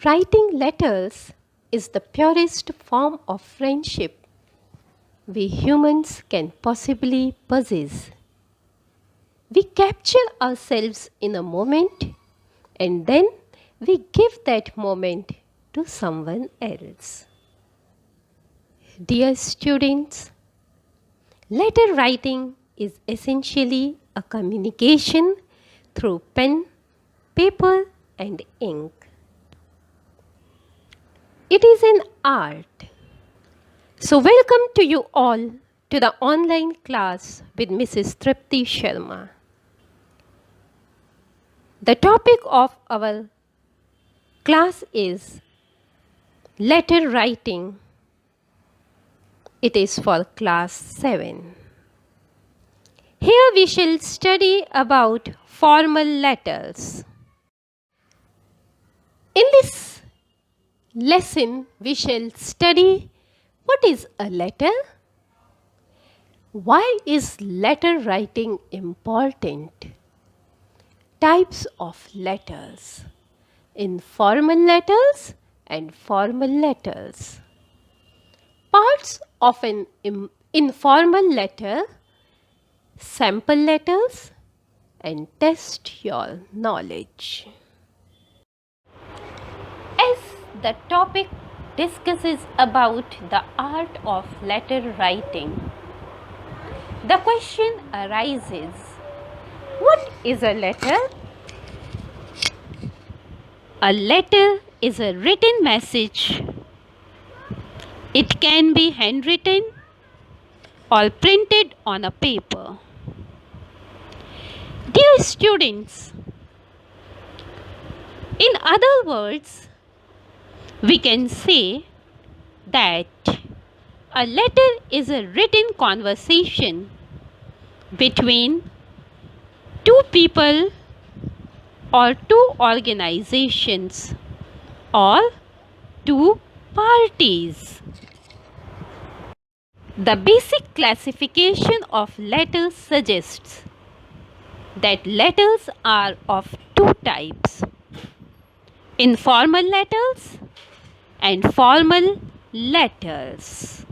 Writing letters is the purest form of friendship we humans can possibly possess. We capture ourselves in a moment and then we give that moment to someone else. Dear students, letter writing is essentially a communication through pen, paper, and ink. It is an art. So, welcome to you all to the online class with Mrs. Tripti Sharma. The topic of our class is letter writing. It is for class 7. Here we shall study about formal letters. In this lesson, we shall study what is a letter, why is letter writing important, types of letters, informal letters and formal letters, parts of an informal letter, sample letters, and test your knowledge. As the topic discusses about the art of letter writing, the question arises, what is a letter? A letter is a written message. It can be handwritten or printed on a paper. Dear students, in other words, we can say that a letter is a written conversation between two people or two organizations or two parties. The basic classification of letters suggests that letters are of two types: informal letters and formal letters.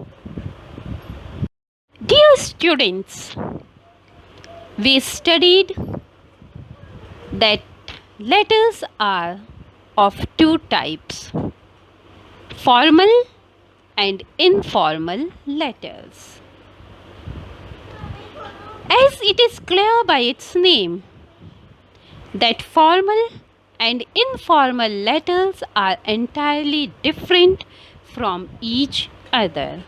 Dear students, we studied that letters are of two types: formal and informal letters. As it is clear by its name that formal and informal letters are entirely different from each other.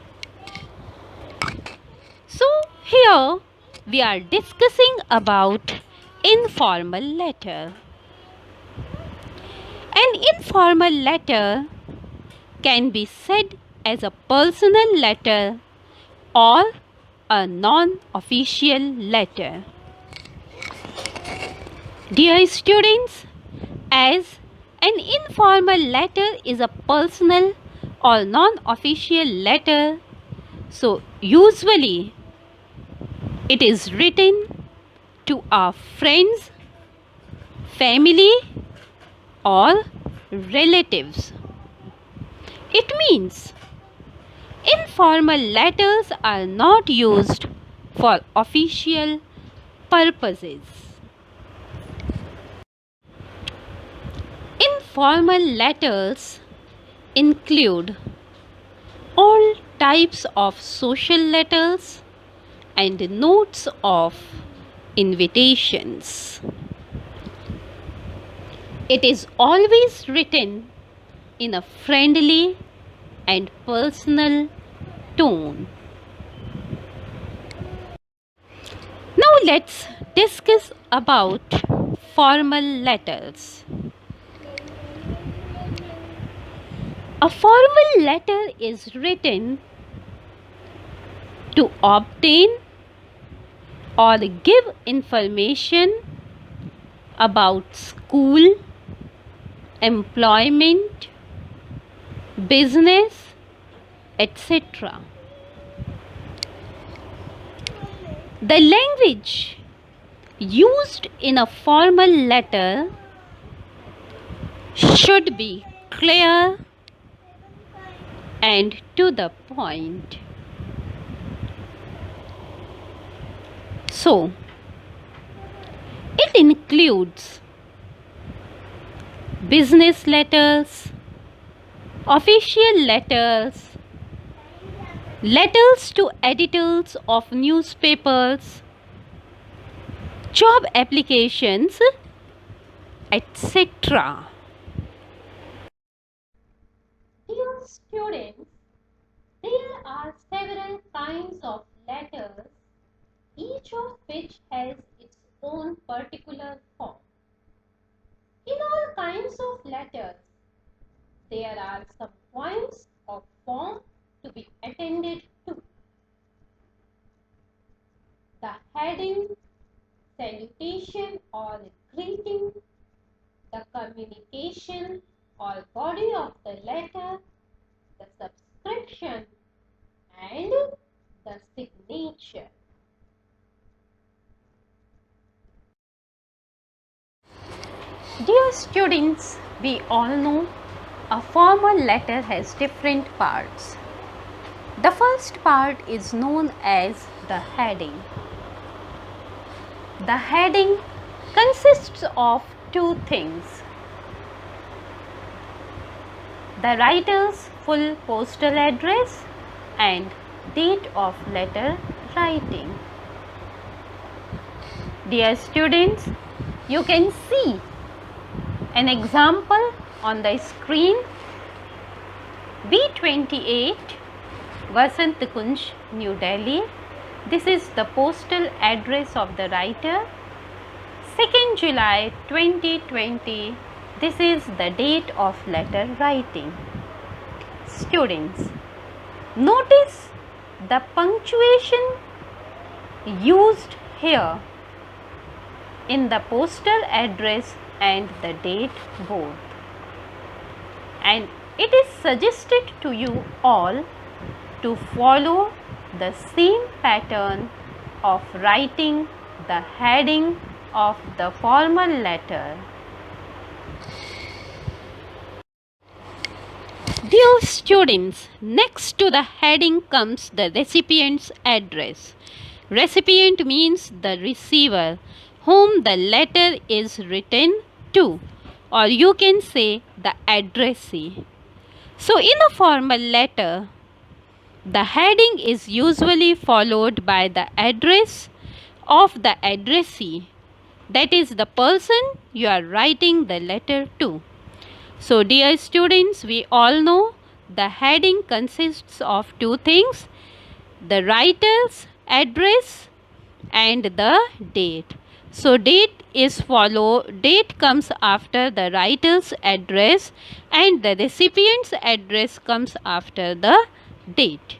So here we are discussing about informal letter. An informal letter can be said as a personal letter or a non-official letter. Dear students, as an informal letter is a personal or non-official letter, so usually it is written to our friends, family, or relatives. It means informal letters are not used for official purposes. Informal letters include all types of social letters and notes of invitations. It is always written in a friendly and personal tone. Now let's discuss about formal letters. A formal letter is written to obtain or give information about school, employment, business, etc. The language used in a formal letter should be clear and to the point. So, it includes business letters, official letters, letters to editors of newspapers, job applications, etc. Dear students, there are several kinds of letters, each of which has its own particular form. In all kinds of letters, there are some points of form to be attended to. The heading, salutation or greeting, the communication or body of the letter, the subscription, and the signature. Dear students, we all know a formal letter has different parts. The first part is known as the heading. The heading consists of two things: the writer's full postal address and date of letter writing. Dear students, you can see an example on the screen. B28, Vasant Kunj, New Delhi. This is the postal address of the writer. 2nd July 2020. This is the date of letter writing. Students, notice the punctuation used here in the postal address and the date both. And it is suggested to you all to follow the same pattern of writing the heading of the formal letter. Dear students, next to the heading comes the recipient's address. Recipient means the receiver whom the letter is written to, or you can say the addressee. So in a formal letter, the heading is usually followed by the address of the addressee, that is the person you are writing the letter to. So dear students, we all know the heading consists of two things: the writer's address and the date. So date comes after the writer's address and the recipient's address comes after the date.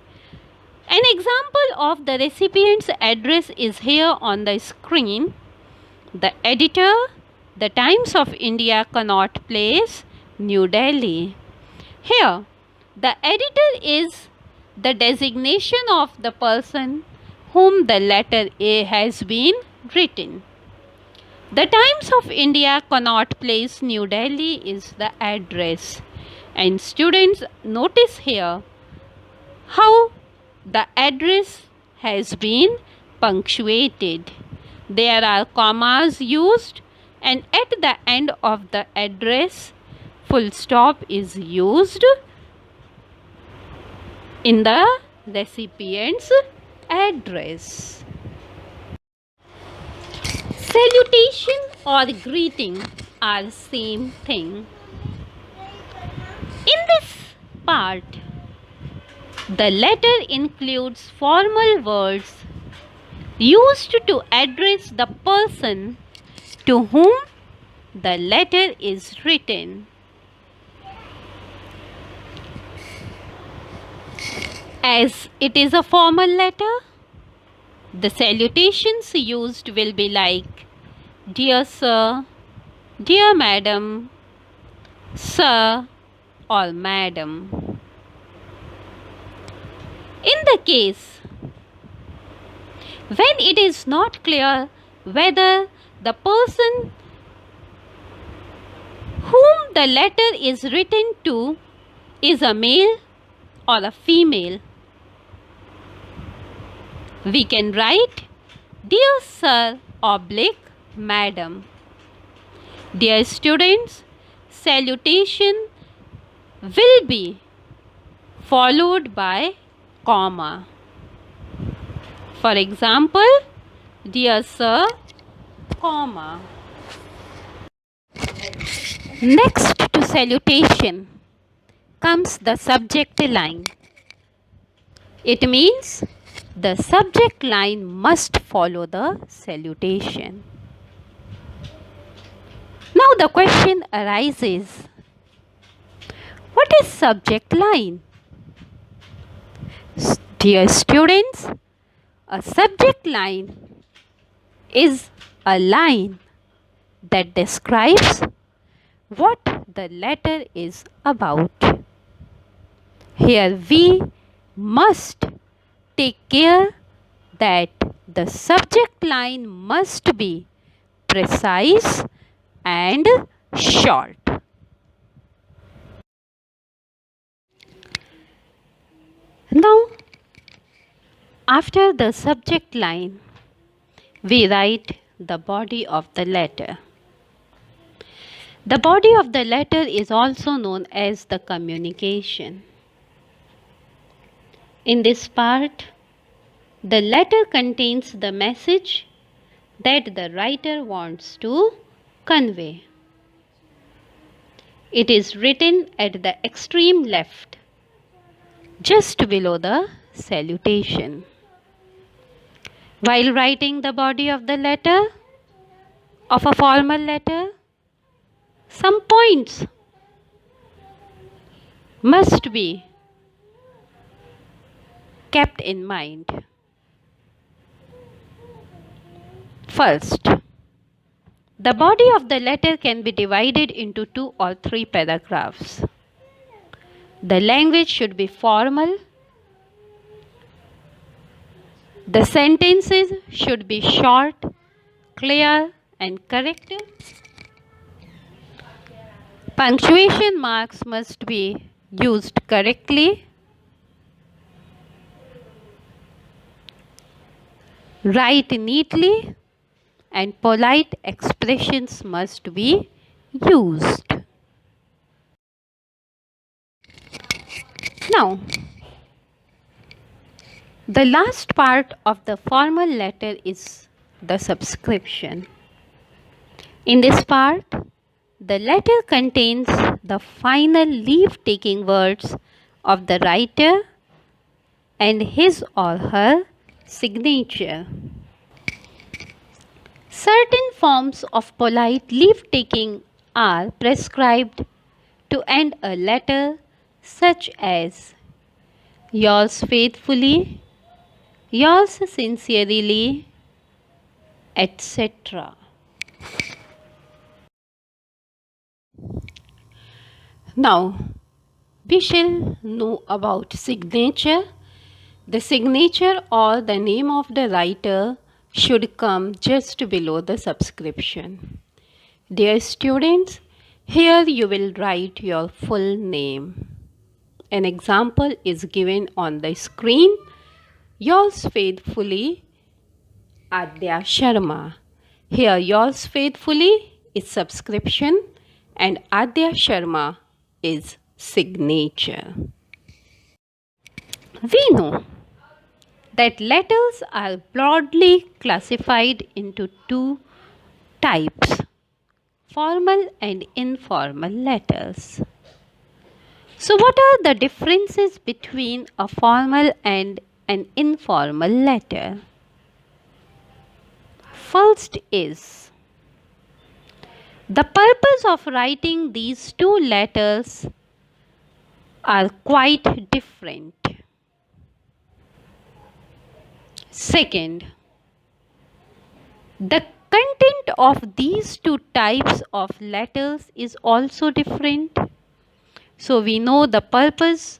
An example of the recipient's address is here on the screen. The editor, The Times of India, Connaught Place, New Delhi. Here, the editor is the designation of the person whom the letter A has been written. The Times of India, Connaught Place, New Delhi is the address. And students, notice here how the address has been punctuated. There are commas used, and at the end of the address, full stop is used in the recipient's address. Salutation or greeting are same thing. In this part, the letter includes formal words used to address the person to whom the letter is written. As it is a formal letter, the salutations used will be like dear sir, dear madam, sir, or madam. In the case when it is not clear whether the person whom the letter is written to is a male or a female. We can write Dear Sir oblique Madam. Dear students, salutation will be followed by comma. For example, Dear Sir, comma. Next to salutation comes the subject line. It means the subject line must follow the salutation. Now the question arises, what is subject line? Dear students, a subject line is a line that describes what the letter is about. Here we must take care that the subject line must be precise and short. Now, after the subject line, we write the body of the letter. The body of the letter is also known as the communication. In this part, the letter contains the message that the writer wants to convey. It is written at the extreme left, just below the salutation. While writing the body of the letter, of a formal letter, some points must be kept in mind. First, the body of the letter can be divided into 2 or 3 paragraphs. The language should be formal. The sentences should be short, clear, and correct. Punctuation marks must be used correctly. Write neatly, and polite expressions must be used. Now, the last part of the formal letter is the subscription. In this part, the letter contains the final leave-taking words of the writer and his or her signature. Certain forms of polite leave-taking are prescribed to end a letter, such as yours faithfully, yours sincerely, etc. Now, we shall know about signature. The signature or the name of the writer should come just below the subscription. Dear students, here you will write your full name. An example is given on the screen. Yours faithfully, Adya Sharma. Here yours faithfully is subscription and Adya Sharma is signature. We know that letters are broadly classified into 2 types, formal and informal letters. So what are the differences between a formal and an informal letter? First is, the purpose of writing these 2 letters are quite different. Second, the content of these 2 types of letters is also different. So we know the purpose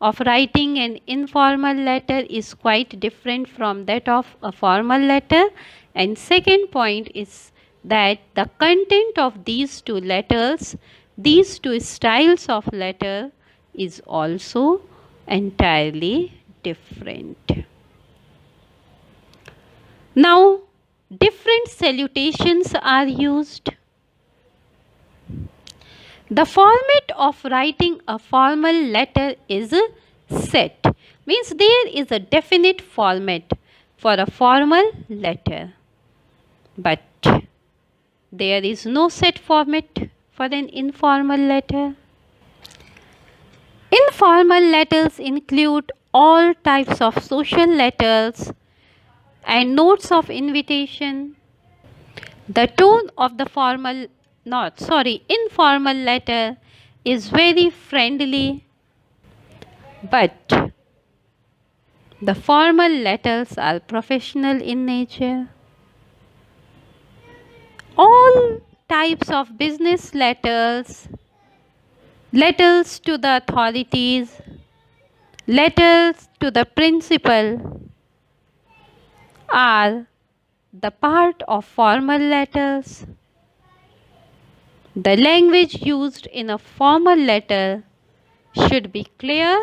of writing an informal letter is quite different from that of a formal letter. And second point is that the content of these 2 letters these two styles of letter is also entirely different. Now, different salutations are used. The format of writing a formal letter is set, means there is a definite format for a formal letter, but there is no set format for an informal letter. Informal letters include all types of social letters and notes of invitation. The tone of the informal letter is very friendly, but the formal letters are professional in nature. All types of business letters, letters to the authorities, letters to the principal are the part of formal letters. The language used in a formal letter should be clear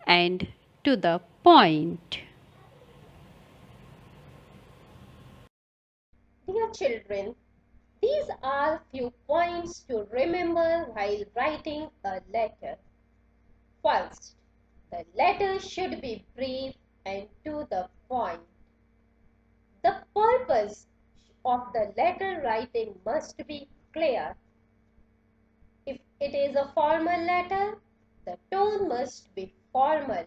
and to the point. Dear children, these are few points to remember while writing a letter. First, the letter should be brief and to the point. The purpose of the letter writing must be clear. If it is a formal letter, the tone must be formal.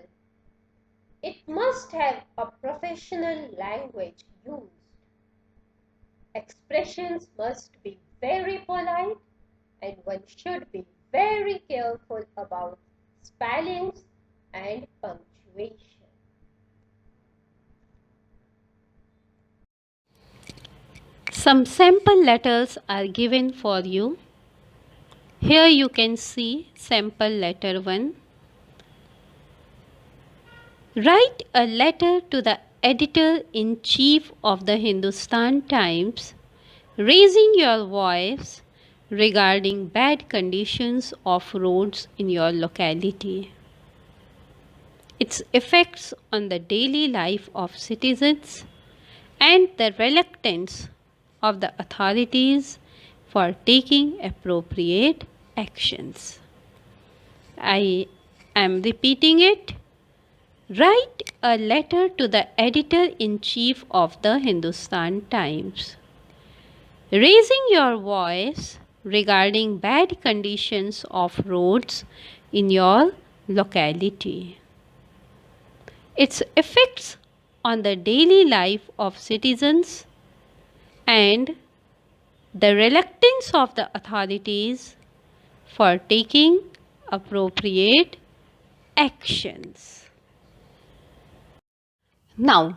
It must have a professional language used. Expressions must be very polite, and one should be very careful about spellings and punctuation. Some sample letters are given for you. Here you can see sample letter 1. Write a letter to the editor-in-chief of the Hindustan Times, raising your voice regarding bad conditions of roads in your locality, its effects on the daily life of citizens, and the reluctance of the authorities for taking appropriate actions. I am repeating it. Write a letter to the editor-in-chief of the Hindustan Times, raising your voice regarding bad conditions of roads in your locality, its effects on the daily life of citizens, and the reluctance of the authorities for taking appropriate actions. Now,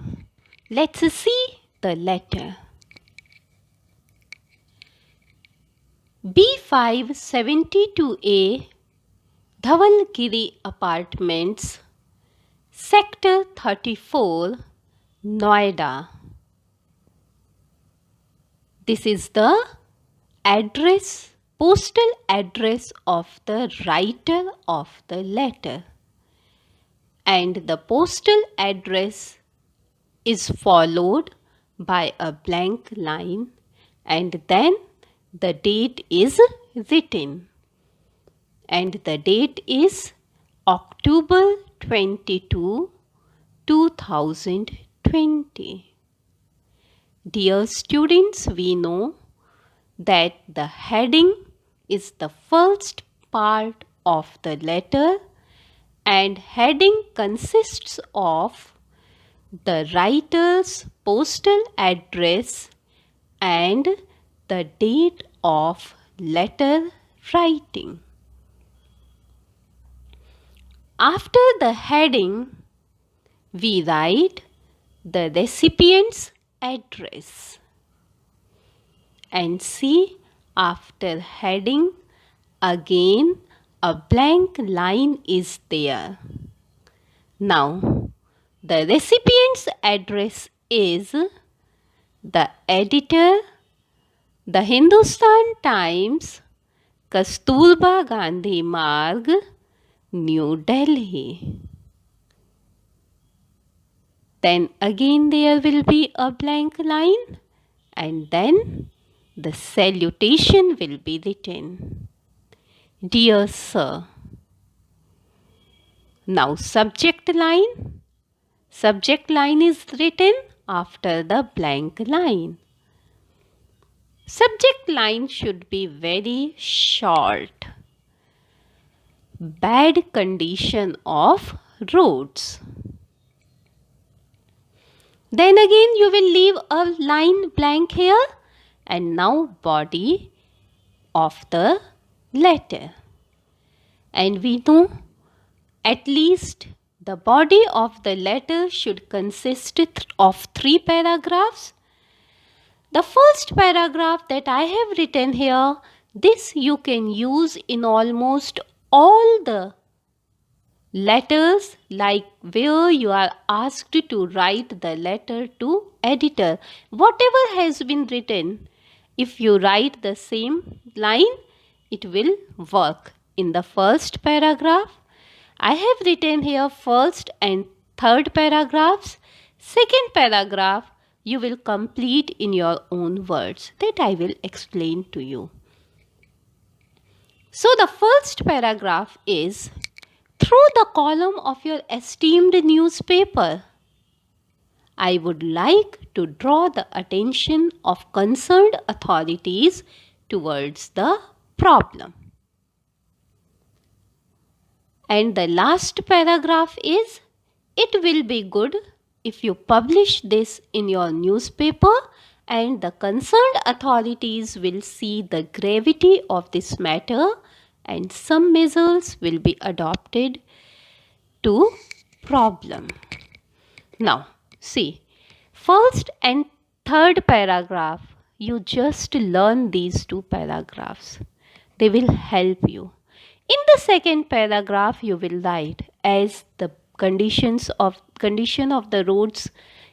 let's see the letter. B572A, Dhavalgiri Apartments, Sector 34, Noida. This is the address, postal address of the writer of the letter. And the postal address is followed by a blank line, and then the date is written, and the date is October 22, 2020. Dear students, we know that the heading is the first part of the letter, and heading consists of the writer's postal address and the date of letter writing. After the heading, we write the recipient's address. And see, after heading, again a blank line is there. Now, the recipient's address is the editor, the Hindustan Times, Kasturba Gandhi Marg, New Delhi. Then again there will be a blank line and then the salutation will be written. Dear Sir. Now subject line. Subject line is written after the blank line. Subject line should be very short. Bad condition of roads. Then again you will leave a line blank here and now body of the letter. And we know at least the body of the letter should consist of 3 paragraphs. The first paragraph that I have written here, this you can use in almost all the letters, like where you are asked to write the letter to editor. Whatever has been written, if you write the same line, it will work. In the first paragraph, I have written here first and third paragraphs. Second paragraph, you will complete in your own words that I will explain to you. So the first paragraph is, through the column of your esteemed newspaper, I would like to draw the attention of concerned authorities towards the problem. And the last paragraph is, it will be good if you publish this in your newspaper and the concerned authorities will see the gravity of this matter and some measures will be adopted to problem. Now, see, first and third paragraph, you just learn these 2 paragraphs. They will help you. In the second paragraph, you will write, as the condition of the roads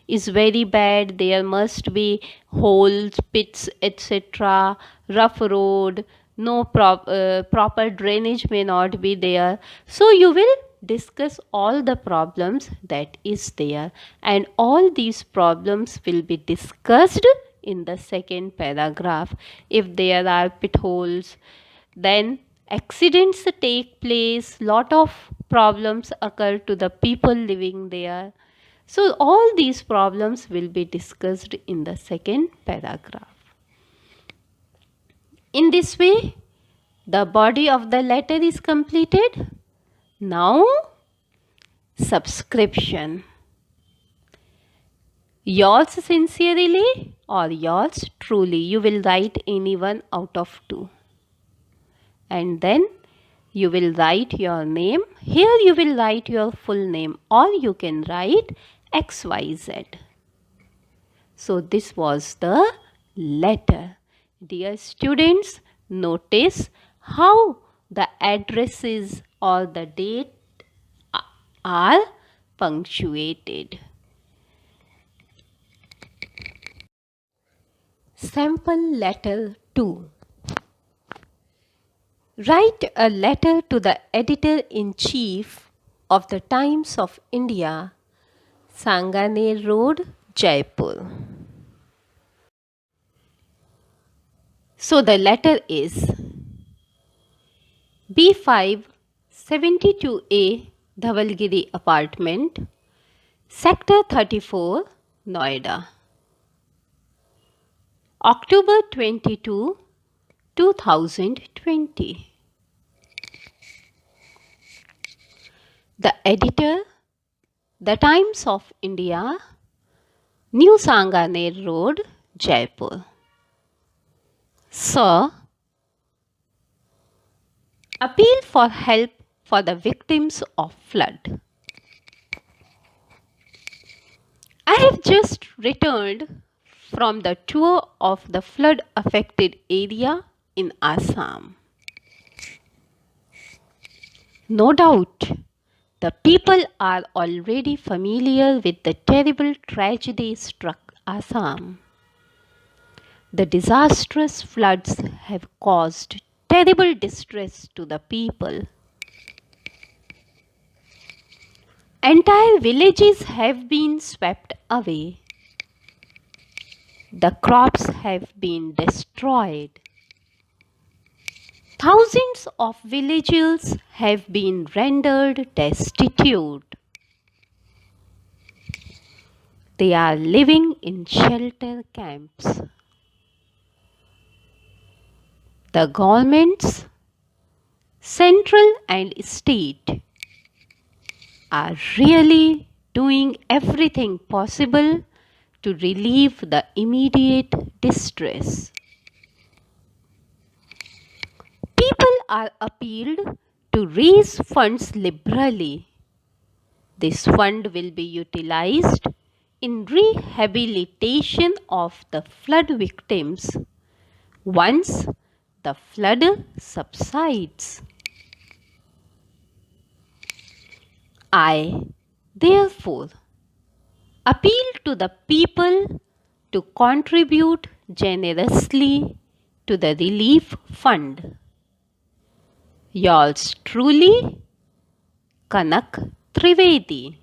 is very bad, there must be holes, pits, etc., rough road, no proper drainage may not be there. So you will discuss all the problems that is there, and all these problems will be discussed in the second paragraph. If there are pit holes, then accidents take place, lot of problems occur to the people living there. So all these problems will be discussed in the second paragraph. In this way, the body of the letter is completed. Now, subscription. Yours sincerely or yours truly. You will write any one out of 2. And then you will write your name. Here you will write your full name, or you can write XYZ. So this was the letter. Dear students, notice how the addresses or the date are punctuated. Sample letter 2. Write a letter to the editor-in-chief of the Times of India, Sanganer Road, Jaipur. So the letter is B5 72A Dhavalgiri Apartment, Sector 34, Noida. October 22, 2020. The editor, The Times of India, New Sanganer Road, Jaipur. Sir, appeal for help for the victims of flood. I have just returned from the tour of the flood affected area in Assam. No doubt, the people are already familiar with the terrible tragedy struck Assam. The disastrous floods have caused terrible distress to the people. Entire villages have been swept away. The crops have been destroyed. Thousands of villagers have been rendered destitute. They are living in shelter camps. The governments, central and state, are really doing everything possible to relieve the immediate distress. People are appealed to raise funds liberally. This fund will be utilized in rehabilitation of the flood victims once the flood subsides. I, therefore, appeal to the people to contribute generously to the relief fund. Yours truly, Kanak Trivedi.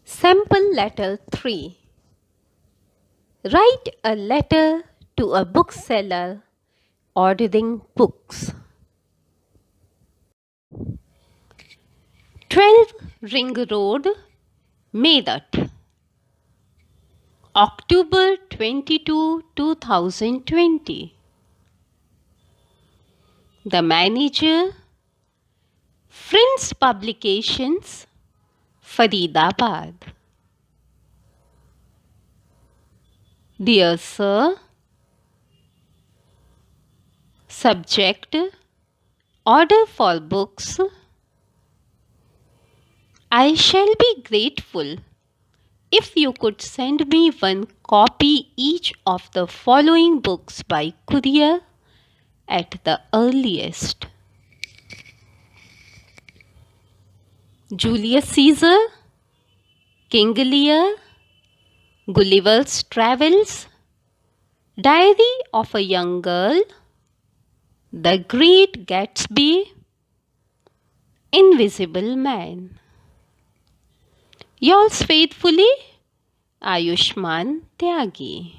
Sample letter 3. Write a letter to a bookseller ordering books. 12 Ring Road, Meerut, October 22, 2020. The manager, Friends Publications, Faridabad. Dear Sir, Subject, Order for books. I shall be grateful if you could send me one copy each of the following books by courier at the earliest. Julius Caesar, King Lear, Gulliver's Travels, Diary of a Young Girl, The Great Gatsby, Invisible Man. Yours faithfully, Ayushman Tyagi.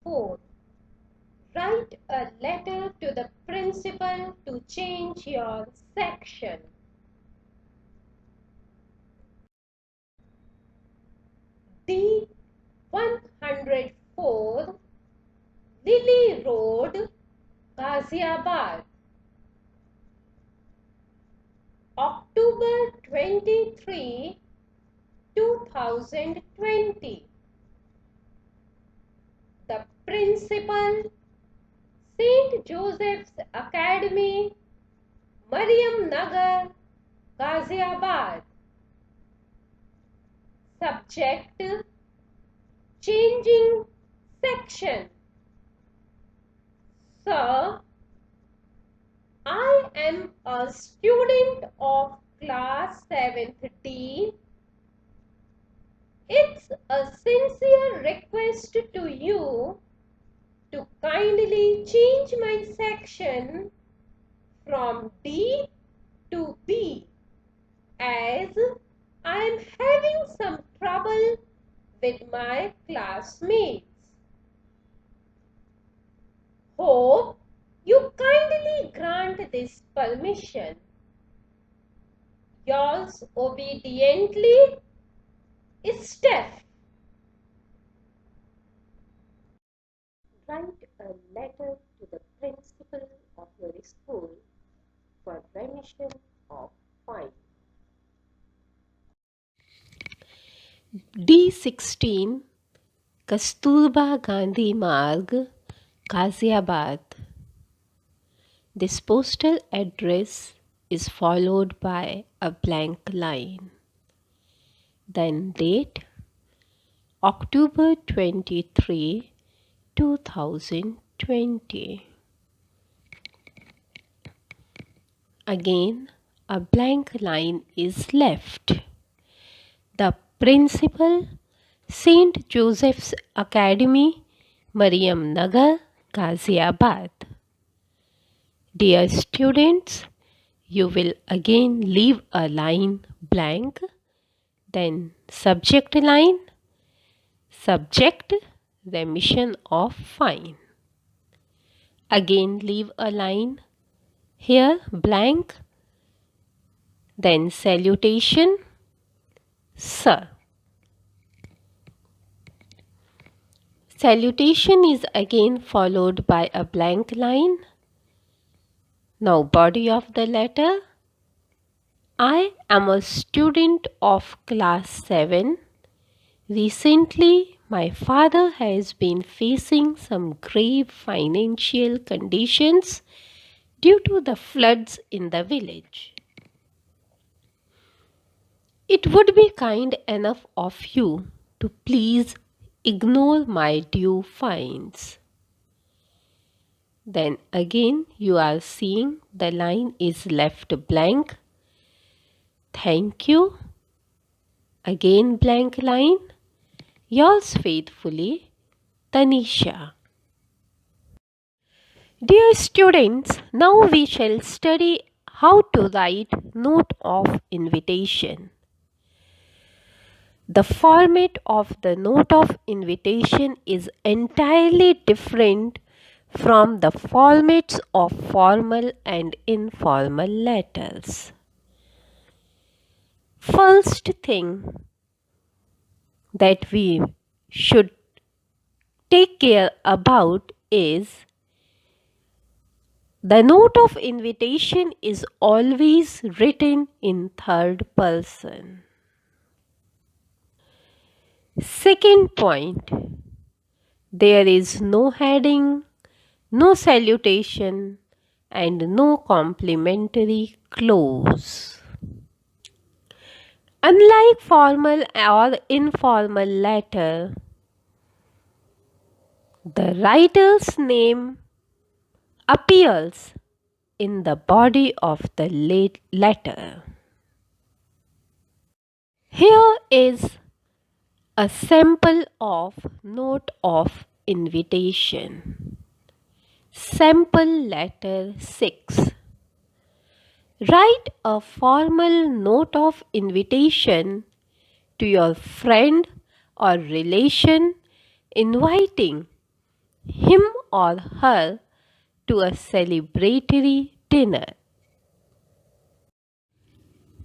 4. Write a letter to the principal to change your section. D 104 Lily Road, Ghaziabad, October 23, 2020. The principal, St.JOSEPH'S Academy, Mariam Nagar, Ghaziabad. Subject, changing section. Sir, I am a student of class 7th D. It's a sincere request to you to kindly change my section from D to B, as I am having some trouble with my classmates. Hope you kindly grant this permission. Yours obediently, Steph. Write a letter to the principal of your school for remission of fine. D16 Kasturba Gandhi Marg, Ghaziabad. This postal address is followed by a blank line. Then date October 23, 2020. Again, a blank line is left. The principal, St.JOSEPH'S Academy, Mariam Nagar, Ghaziabad. Dear students, you will again leave a line blank, then subject line, subject, remission of fine. Again leave a line here blank, then salutation, sir. Salutation is again followed by a blank line. Now body of the letter. I am a student of class 7. Recently, my father has been facing some grave financial conditions due to the floods in the village. It would be kind enough of you to please ignore my due fines. Then again you are seeing the line is left blank. Thank you. Again blank line. Yours faithfully, Tanisha. Dear students, now we shall study how to write note of invitation. The format of the note of invitation is entirely different from the formats of formal and informal letters. First thing that we should take care about is the note of invitation is always written in third person. Second point, there is no heading, no salutation, and no complimentary clause. Unlike formal or informal letter, the writer's name appears in the body of the letter. Here is a sample of note of invitation. Sample letter 6. Write a formal note of invitation to your friend or relation inviting him or her to a celebratory dinner.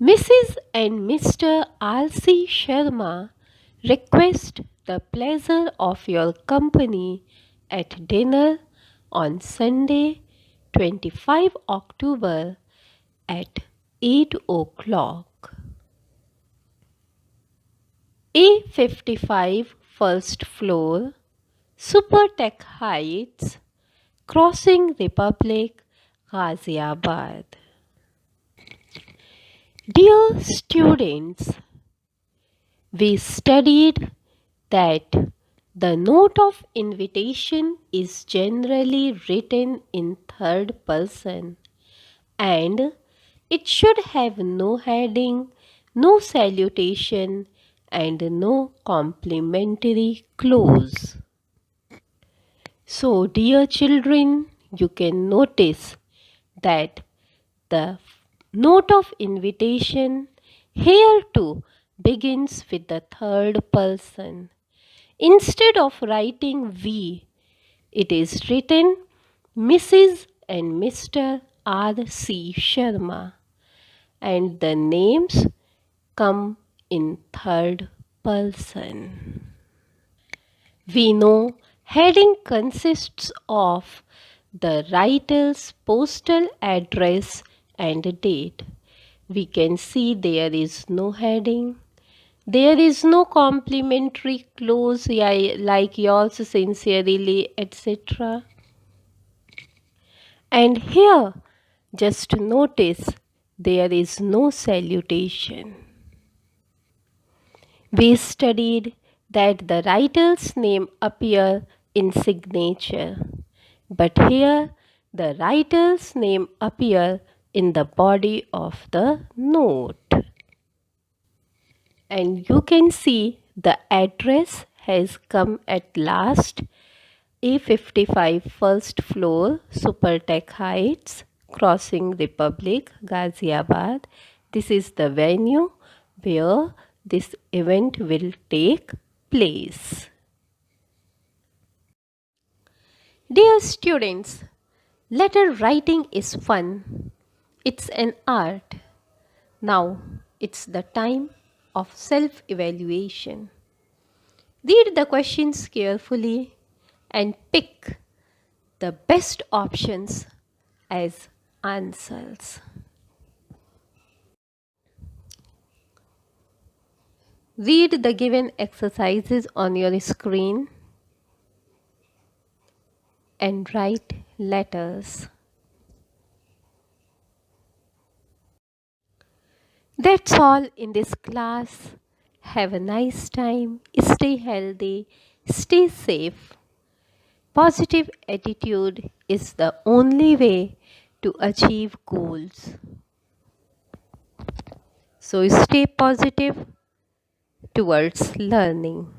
Mrs. and Mr. R.C. Sharma request the pleasure of your company at dinner on Sunday, 25 October at 8 o'clock. A55 first floor, Supertech Heights, Crossing Republic, Ghaziabad. Dear students, we studied that the note of invitation is generally written in third person and it should have no heading, no salutation, and no complimentary clause. So, dear children, you can notice that the note of invitation here too begins with the third person. Instead of writing we, it is written Mrs. and Mr. R.C. Sharma, and the names come in third person. We know heading consists of the writer's postal address and date. We can see there is no heading. There is no complimentary clause like yours sincerely, etc. And here, just notice, there is no salutation. We studied that the writer's name appears in signature, but here the writer's name appears in the body of the note. And you can see The address has come at last. A55 first floor, Supertech Heights, Crossing Republic, Ghaziabad. This is the venue where this event will take place. Dear students, letter writing is fun. It's an art. Now it's the time of self evaluation. Read the questions carefully and pick the best options as answers. Read the given exercises on your screen and write letters. That's all in this class. Have a nice time. Stay healthy. Stay safe. Positive attitude is the only way to achieve goals. So stay positive towards learning.